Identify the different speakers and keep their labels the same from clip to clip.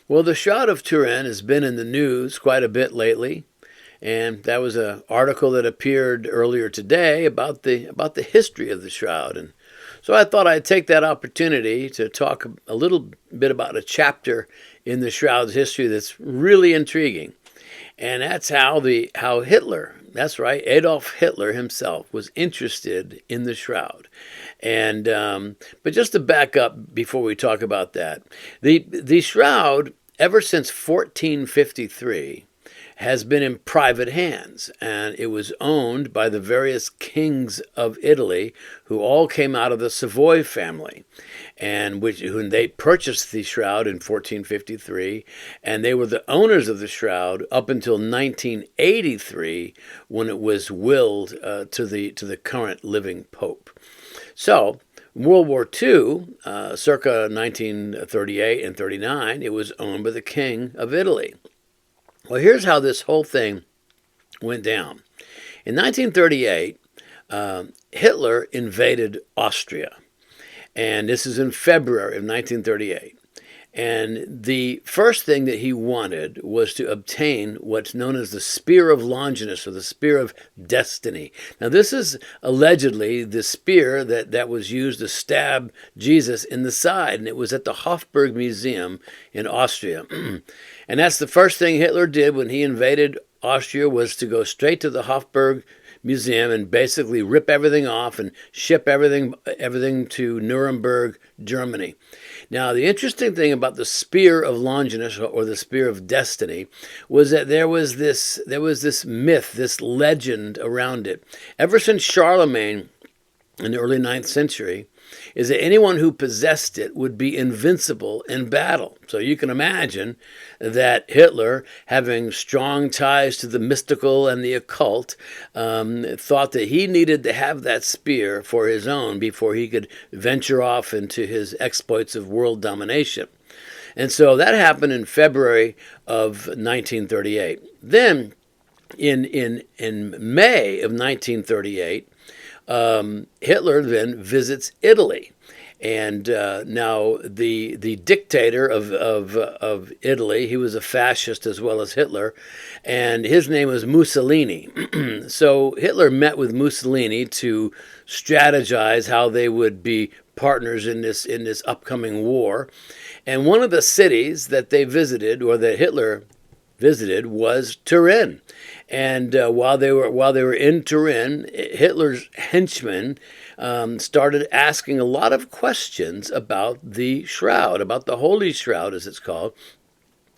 Speaker 1: Well, the Shroud of Turin has been in the news quite a bit lately, and that was an article that appeared earlier today about the history of the Shroud. And so I thought I'd take that opportunity to talk a little bit about a chapter in the Shroud's history that's really intriguing. And that's how Hitler, that's right, Adolf Hitler himself was interested in the Shroud. And but just to back up before we talk about that, the Shroud, ever since 1453, has been in private hands, and it was owned by the various kings of Italy, who all came out of the Savoy family, and when they purchased the Shroud in 1453, and they were the owners of the Shroud up until 1983, when it was willed to the current living pope. So, World War II, circa 1938 and 39, it was owned by the King of Italy. Well, here's how this whole thing went down. In 1938, Hitler invaded Austria, and this is in February of 1938. And the first thing that he wanted was to obtain what's known as the Spear of Longinus, or the Spear of Destiny. Now, this is allegedly the spear that was used to stab Jesus in the side, and it was at the Hofburg Museum in Austria. And that's the first thing Hitler did when he invaded Austria, was to go straight to the Hofburg Museum and basically rip everything off and ship everything to Nuremberg, Germany. Now, the interesting thing about the Spear of Longinus, or the Spear of Destiny, was that there was this myth, this legend around it. Ever since Charlemagne in the early 9th century, is that anyone who possessed it would be invincible in battle. So you can imagine that Hitler, having strong ties to the mystical and the occult, thought that he needed to have that spear for his own before he could venture off into his exploits of world domination. And so that happened in February of 1938. Then, in May of 1938, Hitler then visits Italy, and now the dictator of Italy, he was a fascist as well as Hitler, and his name was Mussolini. So Hitler met with Mussolini to strategize how they would be partners in this upcoming war, and one of the cities that they visited, or that Hitler visited, was Turin. And while they were in Turin, Hitler's henchmen started asking a lot of questions about the Shroud, about the Holy Shroud, as it's called,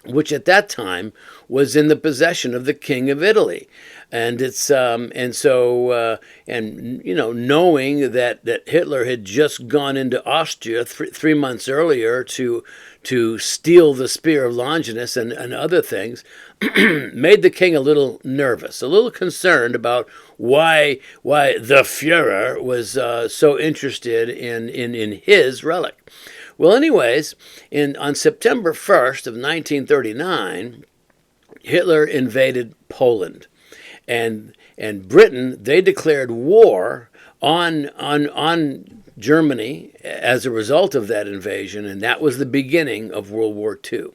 Speaker 1: which at that time was in the possession of the King of Italy. And it's knowing that Hitler had just gone into Austria 3 months earlier to steal the Spear of Longinus and other things, made the king a little nervous, a little concerned about why the Führer was so interested in his relic. Well, anyways, on September 1st of 1939, Hitler invaded Poland, and Britain, they declared war on Germany as a result of that invasion, and that was the beginning of World War II.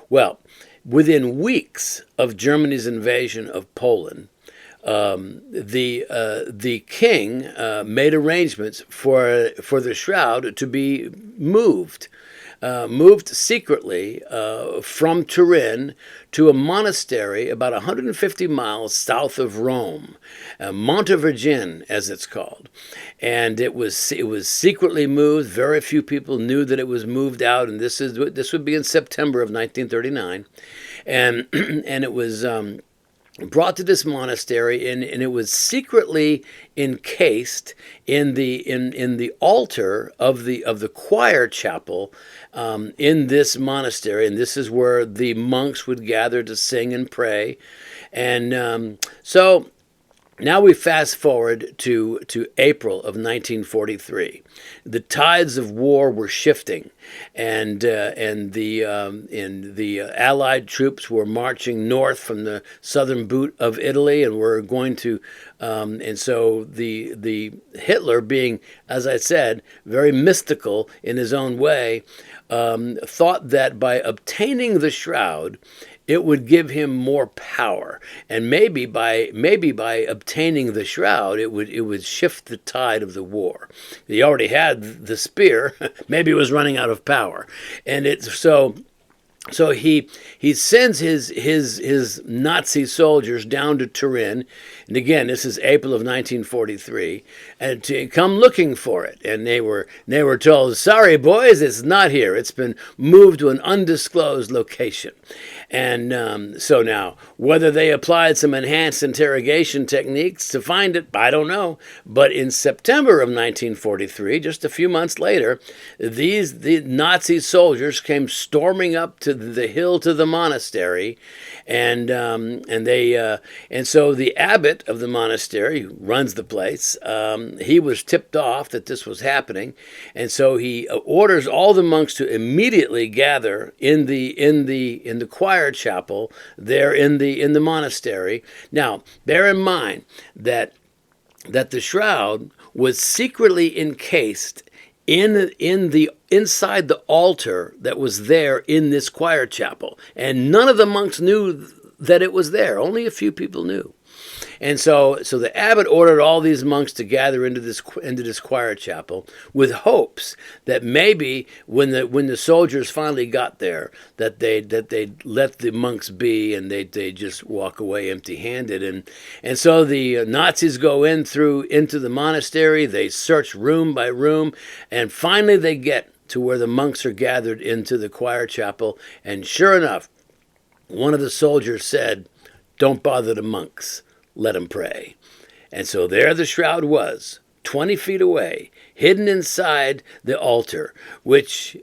Speaker 1: Well, within weeks of Germany's invasion of Poland, the king made arrangements for the Shroud to be moved secretly from Turin to a monastery about 150 miles south of Rome, Montevergine, as it's called. And it was secretly moved. Very few people knew that it was moved out, and this would be in September of 1939, and it was brought to this monastery, and it was secretly encased in the altar of the choir chapel in this monastery, and this is where the monks would gather to sing and pray. And so Now we fast forward to April of 1943. The tides of war were shifting, and the Allied troops were marching north from the southern boot of Italy, and were going to, and so the Hitler, being, as I said, very mystical in his own way, thought that by obtaining the Shroud, it would give him more power, and maybe by obtaining the Shroud, it would shift the tide of the war. He already had the spear; maybe it was running out of power, and it's so. So he sends his Nazi soldiers down to Turin, and again, this is April of 1943, and to come looking for it. And they were told, "Sorry, boys, it's not here. It's been moved to an undisclosed location." And so now, whether they applied some enhanced interrogation techniques to find it, I don't know. But in September of 1943, just a few months later, the Nazi soldiers came storming up to the hill to the monastery, and so the abbot of the monastery, who runs the place, he was tipped off that this was happening, and so he orders all the monks to immediately gather in the choir chapel there in the monastery. Now, bear in mind that the Shroud was secretly encased in the inside the altar that was there in this choir chapel, and none of the monks knew that it was there. Only a few people knew. And so the abbot ordered all these monks to gather into this choir chapel, with hopes that maybe when the soldiers finally got there, that they'd let the monks be, and they just walk away empty-handed. And so the Nazis go into the monastery. They search room by room, and finally they get to where the monks are gathered into the choir chapel. And sure enough, one of the soldiers said, "Don't bother the monks. Let them pray." And so there the Shroud was, 20 feet away, hidden inside the altar, which,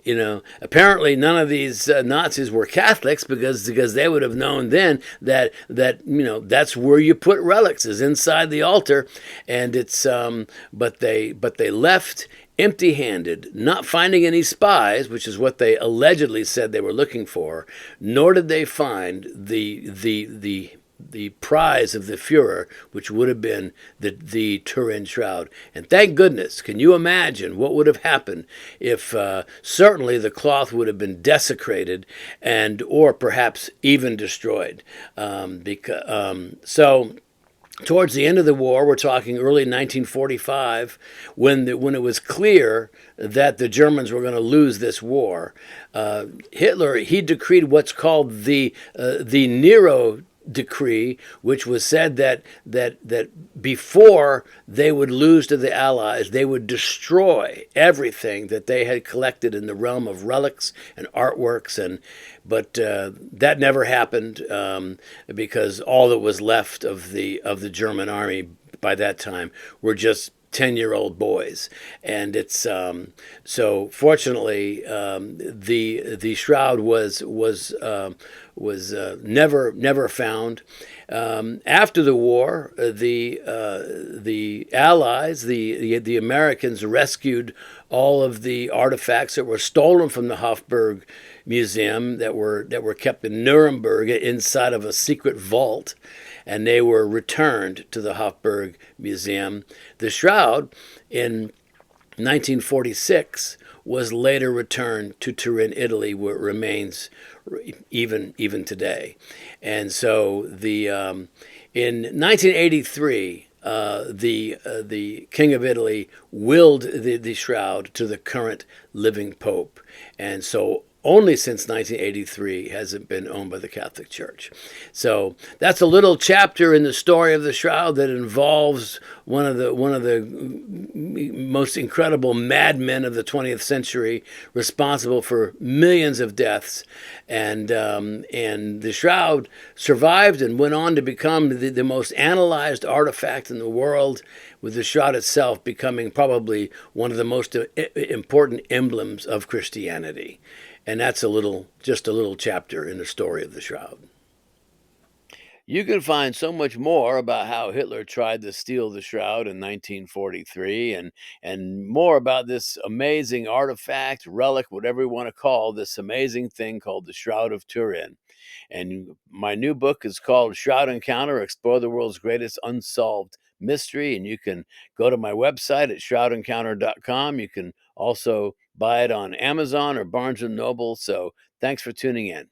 Speaker 1: apparently none of these Nazis were Catholics, because they would have known then that that's where you put relics, is inside the altar. And it's but they left empty-handed, not finding any spies, which is what they allegedly said they were looking for, nor did they find the prize of the Fuhrer, which would have been the Turin Shroud. And thank goodness. Can you imagine what would have happened if certainly the cloth would have been desecrated or perhaps even destroyed? So towards the end of the war, we're talking early 1945, when it was clear that the Germans were going to lose this war, Hitler, he decreed what's called the Nero decree, which was said that before they would lose to the Allies, they would destroy everything that they had collected in the realm of relics and artworks, but that never happened, because all that was left of the German army by that time were just 10-year-old boys. And it's so fortunately the Shroud was never found. After the war, the Allies, the Americans, rescued all of the artifacts that were stolen from the Hofburg Museum, that were kept in Nuremberg inside of a secret vault, and they were returned to the Hofburg Museum. The Shroud, in 1946, was later returned to Turin, Italy, where it remains even today. And so in 1983, the King of Italy willed the Shroud to the current living Pope, and so only since 1983 has it been owned by the Catholic Church. So that's a little chapter in the story of the Shroud that involves one of the most incredible madmen of the 20th century, responsible for millions of deaths. And the Shroud survived and went on to become the most analyzed artifact in the world, with the Shroud itself becoming probably one of the most important emblems of Christianity. And that's just a little chapter in the story of the Shroud. You can find so much more about how Hitler tried to steal the Shroud in 1943 and more about this amazing artifact, relic, whatever you want to call this amazing thing called the Shroud of Turin. And my new book is called Shroud Encounter: Explore the World's Greatest Unsolved Mystery. And you can go to my website at shroudencounter.com. You can also buy it on Amazon or Barnes and Noble. So thanks for tuning in.